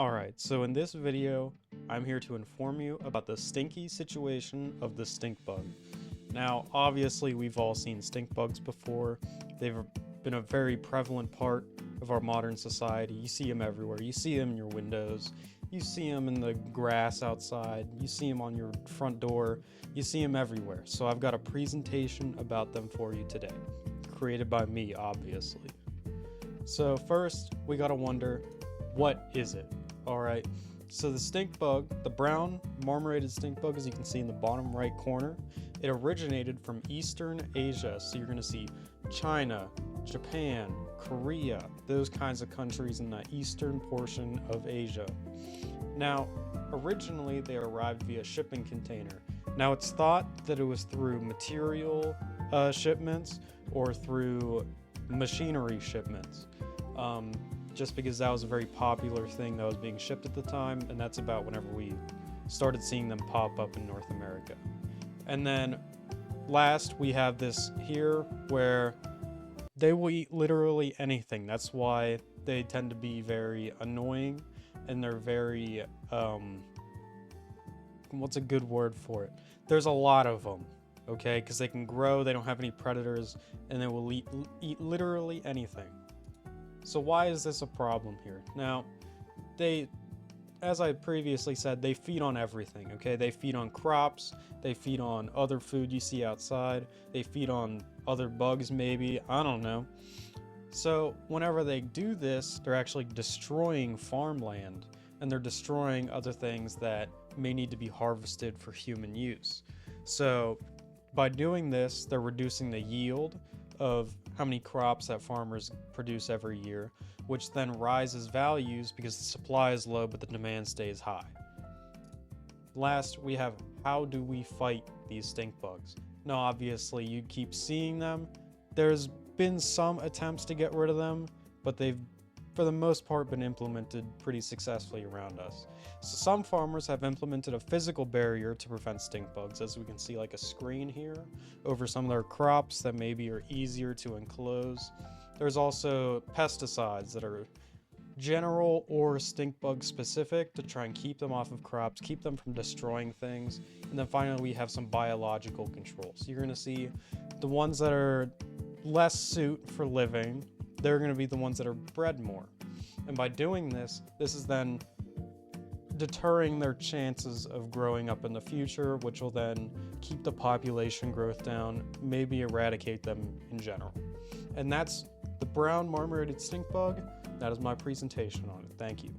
Alright, so in this video, I'm here to inform you about the stinky situation of the stink bug. Now, obviously, we've all seen stink bugs before. They've been a very prevalent part of our modern society. You see them everywhere. You see them in your windows. You see them in the grass outside. You see them on your front door. You see them everywhere. So I've got a presentation about them for you today, created by me, obviously. So first, we gotta wonder, what is it? Alright, so the stink bug, the brown marmorated stink bug, as you can see in the bottom right corner, it originated from Eastern Asia. So you're going to see China, Japan, Korea, those kinds of countries in the eastern portion of Asia. Now, originally they arrived via shipping container. Now it's thought that it was through material shipments or through machinery shipments. Just because that was a very popular thing that was being shipped at the time, and that's about whenever we started seeing them pop up in North America. And then last, we have this here where they will eat literally anything. That's why they tend to be very annoying, and they're very, what's a good word for it? There's a lot of them, okay? Because they can grow, they don't have any predators, and they will eat literally anything. So why is this a problem here? Now, as I previously said, they feed on everything, okay? They feed on crops, they feed on other food you see outside, they feed on other bugs maybe, I don't know. So whenever they do this, they're actually destroying farmland, and they're destroying other things that may need to be harvested for human use. So by doing this, they're reducing the yield of how many crops that farmers produce every year, which then rises values because the supply is low but the demand stays high. Last, we have, how do we fight these stink bugs? Now, obviously, you keep seeing them. There's been some attempts to get rid of them, but they've, for the most part, been implemented pretty successfully around us. So some farmers have implemented a physical barrier to prevent stink bugs, as we can see like a screen here, over some of their crops that maybe are easier to enclose. There's also pesticides that are general or stink bug specific to try and keep them off of crops, keep them from destroying things. And then finally, we have some biological controls. You're gonna see the ones that are less suit for living, they're going to be the ones that are bred more. And by doing this, this is then deterring their chances of growing up in the future, which will then keep the population growth down, maybe eradicate them in general. And that's the brown marmorated stink bug. That is my presentation on it. Thank you.